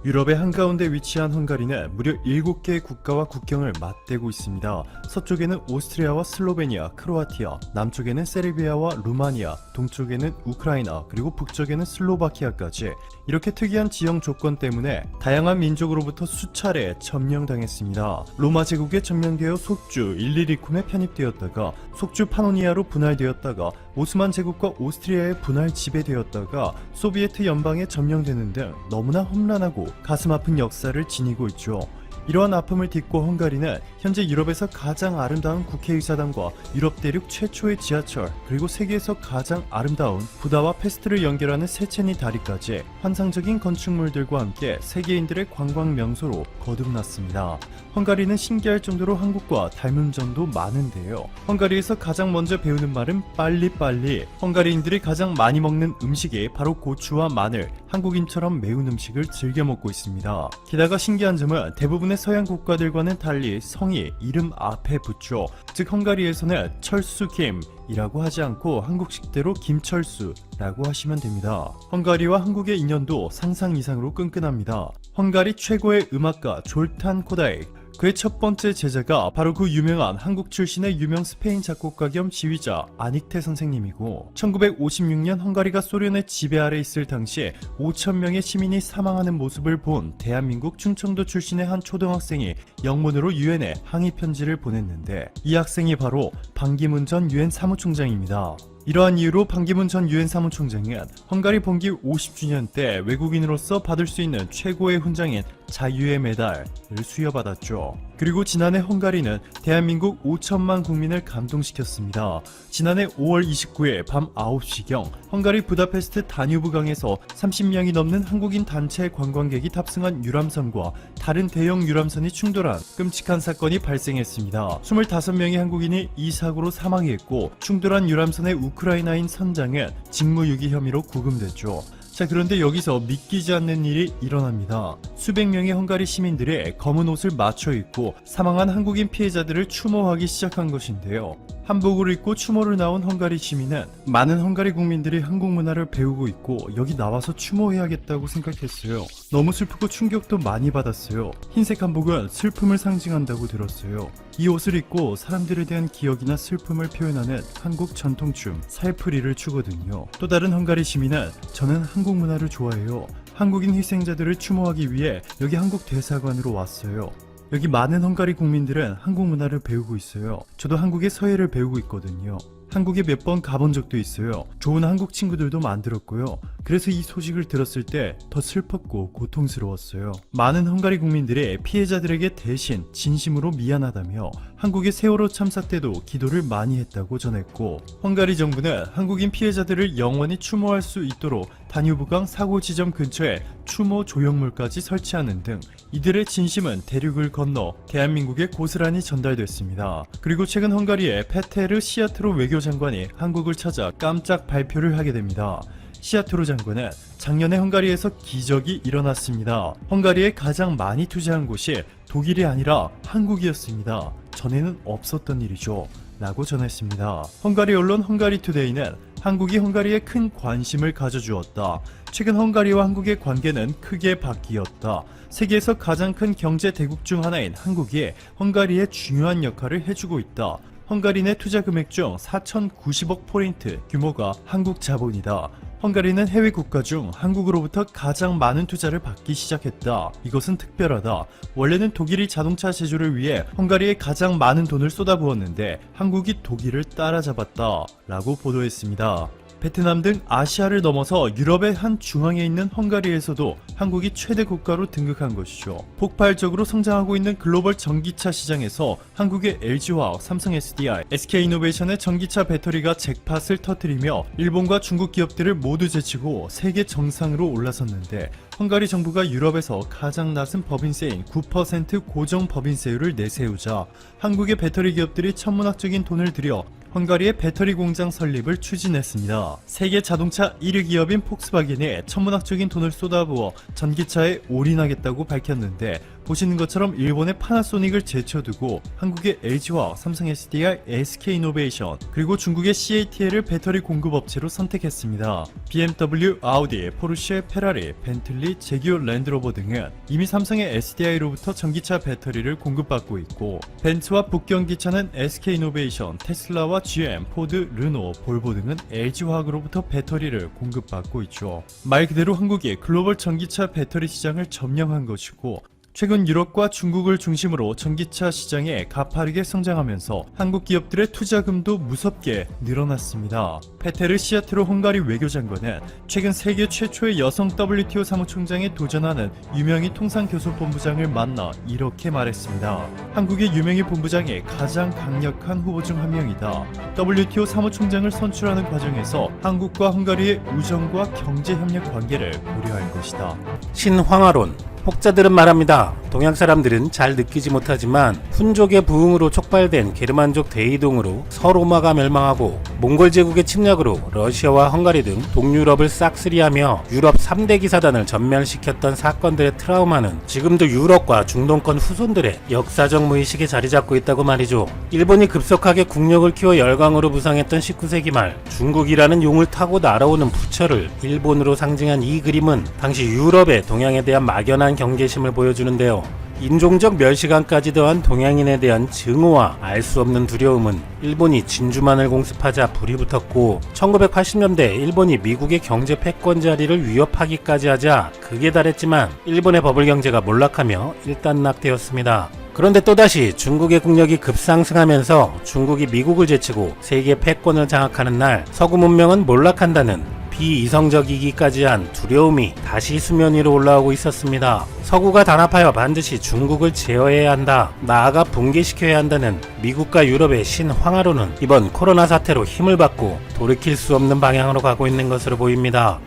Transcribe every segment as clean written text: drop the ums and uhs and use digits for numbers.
유럽의 한가운데 위치한 헝가리는 무려 7개의 국가와 국경을 맞대고 있습니다. 서쪽에는 오스트리아와 슬로베니아, 크로아티아, 남쪽에는 세르비아와 루마니아, 동쪽에는 우크라이나, 그리고 북쪽에는 슬로바키아까지 이렇게 특이한 지형 조건 때문에 다양한 민족으로부터 수차례 점령당했습니다. 로마 제국에 점령되어 속주 일리리쿰에 편입되었다가 속주 파노니아로 분할되었다가 오스만 제국과 오스트리아에 분할 지배되었다가 소비에트 연방에 점령되는 등 너무나 험난하고 가슴 아픈 역사를 지니고 있죠. 이러한 아픔을 딛고 헝가리는 현재 유럽에서 가장 아름다운 국회의사당과 유럽 대륙 최초의 지하철, 그리고 세계에서 가장 아름다운 부다와 페스트를 연결하는 세체니 다리까지 환상적인 건축물들과 함께 세계인들의 관광 명소로 거듭났습니다. 헝가리는 신기할 정도로 한국과 닮은 점도 많은데요. 헝가리에서 가장 먼저 배우는 말은 빨리빨리. 헝가리인들이 가장 많이 먹는 음식이 바로 고추와 마늘, 한국인처럼 매운 음식을 즐겨 먹고 있습니다. 게다가 신기한 점은 대부분의 서양 국가들과는 달리 성이 이름 앞에 붙죠. 즉 헝가리에서는 철수김이라고 하지 않고 한국식대로 김철수라고 하시면 됩니다. 헝가리와 한국의 인연도 상상 이상으로 끈끈합니다. 헝가리 최고의 음악가 졸탄 코다익, 그의 첫 번째 제자가 바로 그 유명한 한국 출신의 유명 스페인 작곡가 겸 지휘자 아닉테 선생님이고, 1956년 헝가리가 소련의 지배 아래 있을 당시 5,000명의 시민이 사망하는 모습을 본 대한민국 충청도 출신의 한 초등학생이 영문으로 유엔에 항의 편지를 보냈는데, 이 학생이 바로 반기문 전 유엔 사무총장입니다. 이러한 이유로 반기문 전 유엔 사무총장은 헝가리 봉기 50주년 때 외국인으로서 받을 수 있는 최고의 훈장인 자유의 메달을 수여받았죠. 그리고 지난해 헝가리는 대한민국 5천만 국민을 감동시켰습니다. 지난해 5월 29일 밤 9시경 헝가리 부다페스트 다뉴브강에서 30명이 넘는 한국인 단체 관광객이 탑승한 유람선과 다른 대형 유람선이 충돌한 끔찍한 사건이 발생했습니다. 25명의 한국인이 이 사고로 사망했고, 충돌한 유람선의 우크라이나인 선장은 직무유기 혐의로 구금됐죠. 자, 그런데 여기서 믿기지 않는 일이 일어납니다. 수백 명의 헝가리 시민들이 검은 옷을 맞춰 입고 사망한 한국인 피해자들을 추모하기 시작한 것인데요. 한복을 입고 추모를 나온 헝가리 시민은 많은 헝가리 국민들이 한국 문화를 배우고 있고 여기 나와서 추모해야겠다고 생각했어요. 너무 슬프고 충격도 많이 받았어요. 흰색 한복은 슬픔을 상징한다고 들었어요. 이 옷을 입고 사람들에 대한 기억이나 슬픔을 표현하는 한국 전통춤 살풀이를 추거든요. 또 다른 헝가리 시민은 저는 한국 문화를 좋아해요. 한국인 희생자들을 추모하기 위해 여기 한국 대사관으로 왔어요. 여기 많은 헝가리 국민들은 한국 문화를 배우고 있어요. 저도 한국의 서예를 배우고 있거든요. 한국에 몇 번 가본 적도 있어요. 좋은 한국 친구들도 만들었고요. 그래서 이 소식을 들었을 때 더 슬펐고 고통스러웠어요. 많은 헝가리 국민들이 피해자들에게 대신 진심으로 미안하다며 한국의 세월호 참사 때도 기도를 많이 했다고 전했고, 헝가리 정부는 한국인 피해자들을 영원히 추모할 수 있도록 다뉴브강 사고 지점 근처에 추모 조형물까지 설치하는 등 이들의 진심은 대륙을 건너 대한민국에 고스란히 전달됐습니다. 그리고 최근 헝가리의 페테르 시아트로 외교장관이 한국을 찾아 깜짝 발표를 하게 됩니다. 시아트로 장관은 작년에 헝가리에서 기적이 일어났습니다. 헝가리에 가장 많이 투자한 곳이 독일이 아니라 한국이었습니다. 전에는 없었던 일이죠. 라고 전했습니다. 헝가리 언론 헝가리투데이는 한국이 헝가리에 큰 관심을 가져주었다. 최근 헝가리와 한국의 관계는 크게 바뀌었다. 세계에서 가장 큰 경제 대국 중 하나인 한국이 헝가리에 중요한 역할을 해주고 있다. 헝가리 내 투자 금액 중 4,090억 포인트 규모가 한국 자본이다. 헝가리는 해외 국가 중 한국으로부터 가장 많은 투자를 받기 시작했다. 이것은 특별하다. 원래는 독일이 자동차 제조를 위해 헝가리에 가장 많은 돈을 쏟아부었는데 한국이 독일을 따라잡았다. 라고 보도했습니다. 베트남 등 아시아를 넘어서 유럽의 한 중앙에 있는 헝가리에서도 한국이 최대 국가로 등극한 것이죠. 폭발적으로 성장하고 있는 글로벌 전기차 시장에서 한국의 LG화학, 삼성 SDI, SK이노베이션의 전기차 배터리가 잭팟을 터뜨리며 일본과 중국 기업들을 모두 제치고 세계 정상으로 올라섰는데, 헝가리 정부가 유럽에서 가장 낮은 법인세인 9% 고정 법인세율을 내세우자 한국의 배터리 기업들이 천문학적인 돈을 들여 헝가리의 배터리 공장 설립을 추진했습니다. 세계 자동차 1위 기업인 폭스바겐이 천문학적인 돈을 쏟아부어 전기차에 올인하겠다고 밝혔는데, 보시는 것처럼 일본의 파나소닉을 제쳐두고 한국의 LG화학, 삼성 SDI, SK이노베이션 그리고 중국의 CATL을 배터리 공급업체로 선택했습니다. BMW, 아우디, 포르쉐, 페라리, 벤틀리, 제기어 랜드로버 등은 이미 삼성의 SDI로부터 전기차 배터리를 공급받고 있고 벤츠와 북경기차는 SK이노베이션, 테슬라와 GM, 포드, 르노, 볼보 등은 LG화학으로부터 배터리를 공급받고 있죠. 말 그대로 한국이 글로벌 전기차 배터리 시장을 점령한 것이고 최근 유럽과 중국을 중심으로 전기차 시장에 가파르게 성장하면서 한국 기업들의 투자금도 무섭게 늘어났습니다. 페테르 시아트로 헝가리 외교장관은 최근 세계 최초의 여성 WTO 사무총장에 도전하는 유명희 통상교섭본부장을 만나 이렇게 말했습니다. 한국의 유명희 본부장이 가장 강력한 후보 중 한 명이다. WTO 사무총장을 선출하는 과정에서 한국과 헝가리의 우정과 경제협력 관계를 고려할 것이다. 신황화론 혹자들은 말합니다. 동양 사람들은 잘 느끼지 못하지만 훈족의 부흥으로 촉발된 게르만족 대이동으로 서로마가 멸망하고 몽골 제국의 침략으로 러시아와 헝가리 등 동유럽을 싹쓸이하며 유럽 3대 기사단을 전멸시켰던 사건들의 트라우마는 지금도 유럽과 중동권 후손들의 역사적 무의식에 자리잡고 있다고 말이죠. 일본이 급속하게 국력을 키워 열강으로 부상했던 19세기 말 중국이라는 용을 타고 날아오는 부처를 일본으로 상징한 이 그림은 당시 유럽의 동양에 대한 막연한 경계심을 보여주는데요. 인종적 멸시감까지 더한 동양인에 대한 증오와 알 수 없는 두려움은 일본이 진주만을 공습하자 불이 붙었고 1980년대 일본이 미국의 경제 패권 자리를 위협하기까지 하자 극에 달했지만 일본의 버블 경제가 몰락하며 일단락되었습니다. 그런데 또다시 중국의 국력이 급상승하면서 중국이 미국을 제치고 세계 패권을 장악하는 날 서구 문명은 몰락한다는 비이성적이기까지 한 두려움이 다시 수면 위로 올라오고 있었습니다. 서구가 단합하여 반드시 중국을 제어해야 한다, 나아가 붕괴시켜야 한다는 미국과 유럽의 신황화론은 이번 코로나 사태로 힘을 받고 돌이킬 수 없는 방향으로 가고 있는 것으로 보입니다.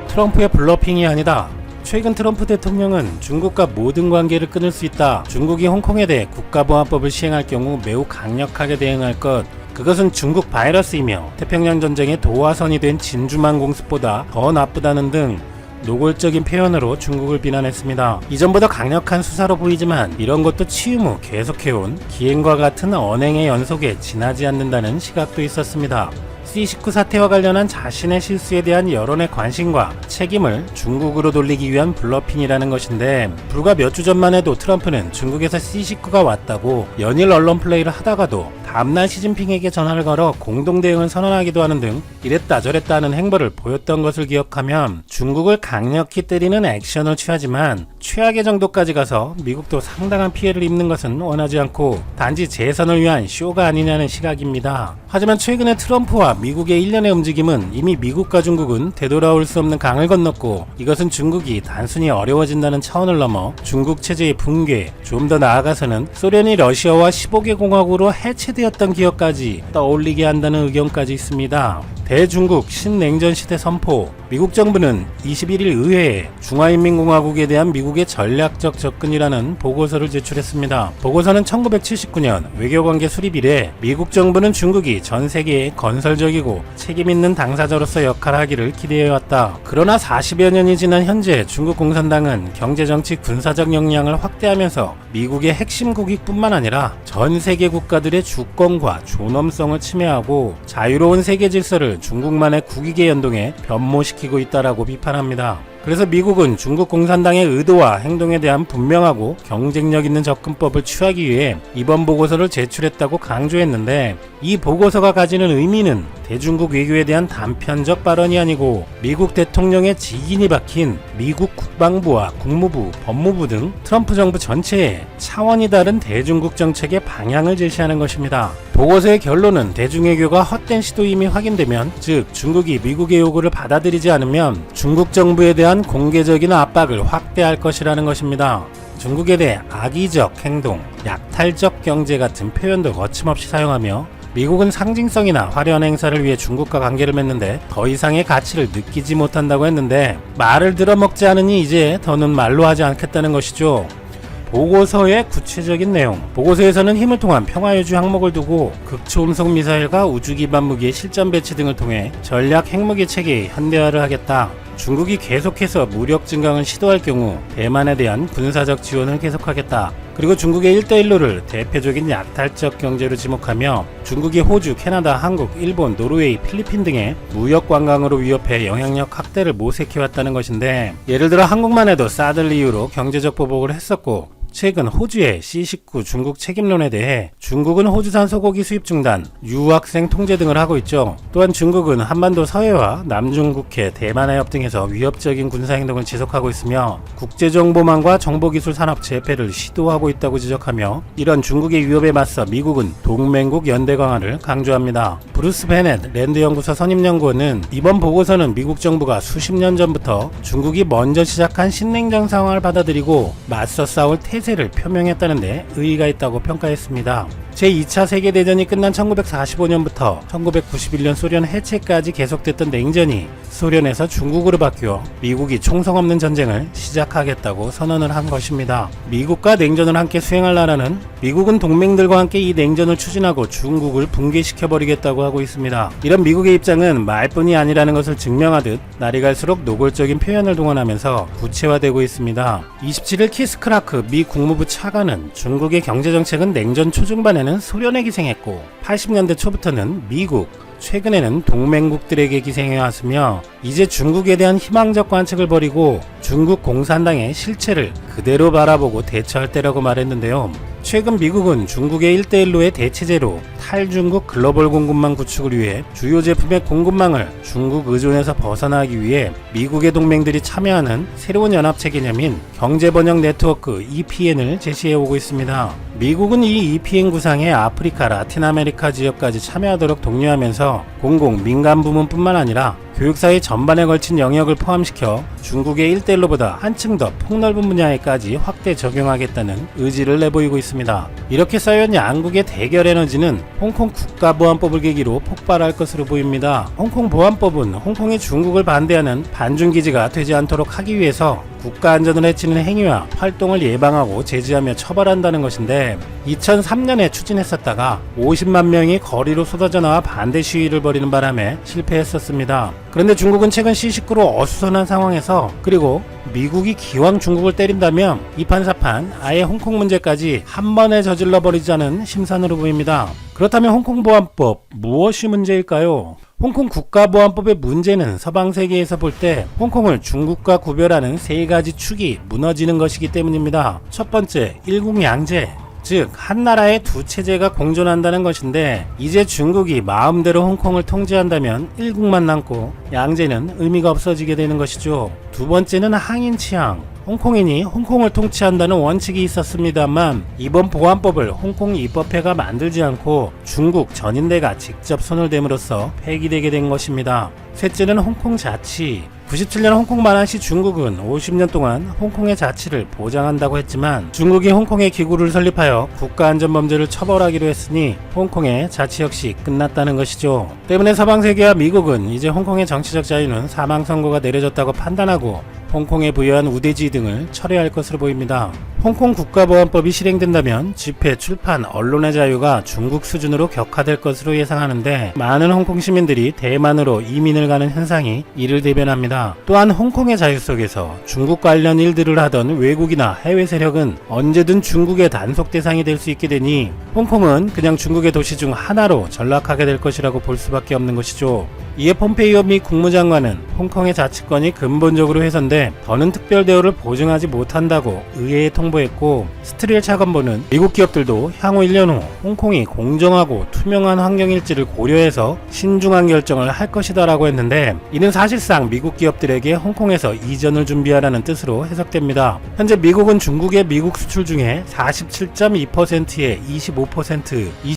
트럼프의 블러핑이 아니다. 최근 트럼프 대통령은 중국과 모든 관계를 끊을 수 있다. 중국이 홍콩에 대해 국가보안법을 시행할 경우 매우 강력하게 대응할 것. 그것은 중국 바이러스이며 태평양 전쟁의 도화선이 된 진주만 공습보다 더 나쁘다는 등 노골적인 표현으로 중국을 비난했습니다. 이전보다 강력한 수사로 보이지만 이런 것도 취임 후 계속해온 기행과 같은 언행의 연속에 지나지 않는다는 시각도 있었습니다. C19 사태와 관련한 자신의 실수에 대한 여론의 관심과 책임을 중국으로 돌리기 위한 블러핑이라는 것인데 불과 몇 주 전만 해도 트럼프는 중국에서 C19가 왔다고 연일 언론 플레이를 하다가도 다음날 시진핑에게 전화를 걸어 공동대응을 선언하기도 하는 등 이랬다 저랬다 하는 행보를 보였던 것을 기억하면 중국을 강력히 때리는 액션을 취하지만 최악의 정도까지 가서 미국도 상당한 피해를 입는 것은 원하지 않고 단지 재선을 위한 쇼가 아니냐는 시각입니다. 하지만 최근에 트럼프와 미국의 일련의 움직임은 이미 미국과 중국은 되돌아올 수 없는 강을 건넜고 이것은 중국이 단순히 어려워진다는 차원을 넘어 중국 체제의 붕괴, 좀 더 나아가서는 소련이 러시아와 15개 공화국으로 해체되었던 기억까지 떠올리게 한다는 의견까지 있습니다. 대중국 신냉전 시대 선포. 미국 정부는 21일 의회에 중화인민공화국에 대한 미국의 전략적 접근이라는 보고서를 제출했습니다. 보고서는 1979년 외교관계 수립 이래 미국 정부는 중국이 전 세계에 건설적이고 책임있는 당사자로서 역할하기를 기대해왔다. 그러나 40여 년이 지난 현재 중국 공산당은 경제정치 군사적 역량을 확대하면서 미국의 핵심 국익뿐만 아니라 전 세계 국가들의 주권과 존엄성을 침해하고 자유로운 세계 질서를 중국만의 국익에 연동해 변모시키고 있다라고 비판합니다. 그래서 미국은 중국 공산당의 의도와 행동에 대한 분명하고 경쟁력 있는 접근법을 취하기 위해 이번 보고서를 제출했다고 강조했는데 이 보고서가 가지는 의미는 대중국 외교에 대한 단편적 발언이 아니고 미국 대통령의 직인이 박힌 미국 국방부와 국무부, 법무부 등 트럼프 정부 전체에 차원이 다른 대중국 정책의 방향을 제시하는 것입니다. 보고서의 결론은 대중외교가 헛된 시도임이 확인되면, 즉 중국이 미국의 요구를 받아들이지 않으면 중국 정부에 대한 공개적인 압박을 확대할 것이라는 것입니다. 중국에 대해 악의적 행동, 약탈적 경제 같은 표현도 거침없이 사용하며 미국은 상징성이나 화려한 행사를 위해 중국과 관계를 맺는데 더 이상의 가치를 느끼지 못한다고 했는데 말을 들어먹지 않으니 이제 더는 말로 하지 않겠다는 것이죠. 보고서의 구체적인 내용. 보고서에서는 힘을 통한 평화유지 항목을 두고 극초음속 미사일과 우주기반 무기의 실전 배치 등을 통해 전략 핵무기 체계의 현대화를 하겠다. 중국이 계속해서 무력 증강을 시도할 경우 대만에 대한 군사적 지원을 계속하겠다. 그리고 중국의 1대1로를 대표적인 약탈적 경제로 지목하며 중국이 호주, 캐나다, 한국, 일본, 노르웨이, 필리핀 등의 무역 관광으로 위협해 영향력 확대를 모색해왔다는 것인데, 예를 들어 한국만 해도 사드를 이유로 경제적 보복을 했었고, 최근 호주의 C19 중국 책임론에 대해 중국은 호주산 소고기 수입 중단, 유학생 통제 등을 하고 있죠. 또한 중국은 한반도 서해와 남중국해, 대만해협 등에서 위협적인 군사행동을 지속하고 있으며 국제정보망과 정보기술 산업 재패를 시도하고 있다고 지적하며, 이런 중국의 위협에 맞서 미국은 동맹국 연대 강화를 강조합니다. 브루스 베넷 랜드연구소 선임연구원은 이번 보고서는 미국 정부가 수십 년 전부터 중국이 먼저 시작한 신냉전 상황을 받아들이고 맞서 싸울 태세를 표명했다는데 의의가 있다고 평가했습니다. 제2차 세계대전이 끝난 1945년부터 1991년 소련 해체까지 계속됐던 냉전이 소련에서 중국으로 바뀌어 미국이 총성 없는 전쟁을 시작하겠다고 선언을 한 것입니다. 미국과 냉전을 함께 수행할 나라는 미국은 동맹들과 함께 이 냉전을 추진하고 중국을 붕괴시켜버리겠다고 하고 있습니다. 이런 미국의 입장은 말뿐이 아니라는 것을 증명하듯 날이 갈수록 노골적인 표현을 동원하면서 구체화되고 있습니다. 27일 키스 크라크 미 국무부 차관은 중국의 경제정책은 냉전 초중반에는 소련에 기생했고 80년대 초부터는 미국, 최근에는 동맹국들에게 기생해왔으며 이제 중국에 대한 희망적 관측을 버리고 중국 공산당의 실체를 그대로 바라보고 대처할 때라고 말했는데요. 최근 미국은 중국의 1대1로의 대체제로 탈중국 글로벌 공급망 구축을 위해 주요 제품의 공급망을 중국 의존에서 벗어나기 위해 미국의 동맹들이 참여하는 새로운 연합체 개념인 경제번영 네트워크 EPN을 제시해오고 있습니다. 미국은 이 EPN 구상에 아프리카, 라틴 아메리카 지역까지 참여하도록 독려하면서 공공, 민간 부문뿐만 아니라 교육사회 전반에 걸친 영역을 포함시켜 중국의 1대1로보다 한층 더 폭넓은 분야에까지 확대 적용하겠다는 의지를 내보이고 있습니다. 이렇게 쌓여온 양국의 대결 에너지는 홍콩 국가보안법을 계기로 폭발할 것으로 보입니다. 홍콩 보안법은 홍콩이 중국을 반대하는 반중기지가 되지 않도록 하기 위해서 국가 안전을 해치는 행위와 활동을 예방하고 제지하며 처벌한다는 것인데, 2003년에 추진했었다가 50만 명이 거리로 쏟아져 나와 반대 시위를 벌이는 바람에 실패했었습니다. 그런데 중국은 최근 C19로 어수선한 상황에서, 그리고 미국이 기왕 중국을 때린다면 이판사판 아예 홍콩 문제까지 한 번에 저질러 버리자는 심산으로 보입니다. 그렇다면 홍콩 보안법 무엇이 문제일까요? 홍콩 국가보안법의 문제는 서방 세계에서 볼 때 홍콩을 중국과 구별하는 세 가지 축이 무너지는 것이기 때문입니다. 첫 번째, 일국양제. 즉, 한 나라의 두 체제가 공존한다는 것인데, 이제 중국이 마음대로 홍콩을 통제한다면 일국만 남고 양제는 의미가 없어지게 되는 것이죠. 두 번째는 항인 취향. 홍콩인이 홍콩을 통치한다는 원칙이 있었습니다만 이번 보안법을 홍콩 입법회가 만들지 않고 중국 전인대가 직접 손을 댐으로써 폐기되게 된 것입니다. 셋째는 홍콩 자치. 97년 홍콩 만화 시 중국은 50년 동안 홍콩의 자치를 보장한다고 했지만 중국이 홍콩에 기구를 설립하여 국가안전범죄를 처벌하기로 했으니 홍콩의 자치 역시 끝났다는 것이죠. 때문에 서방세계와 미국은 이제 홍콩의 정치적 자유는 사망선고가 내려졌다고 판단하고 홍콩에 부여한 우대지 등을 철회할 것으로 보입니다. 홍콩 국가보안법이 실행된다면 집회, 출판, 언론의 자유가 중국 수준으로 격화될 것으로 예상하는데, 많은 홍콩 시민들이 대만으로 이민을 가는 현상이 이를 대변합니다. 또한 홍콩의 자유 속에서 중국 관련 일들을 하던 외국이나 해외 세력은 언제든 중국의 단속 대상이 될 수 있게 되니 홍콩은 그냥 중국의 도시 중 하나로 전락하게 될 것이라고 볼 수밖에 없는 것이죠. 이에 폼페이오 미 국무장관은 홍콩의 자치권이 근본적으로 훼손돼 더는 특별 대우를 보증하지 못한다고 의회에 통보했고, 스트리엘 차관보는 미국 기업들도 향후 1년 후 홍콩이 공정하고 투명한 환경일지를 고려해서 신중한 결정을 할 것이다라고 했는데, 이는 사실상 미국 기업들에게 홍콩에서 이전을 준비하라는 뜻으로 해석됩니다. 현재 미국은 중국의 미국 수출 중에 47.2%에 25%,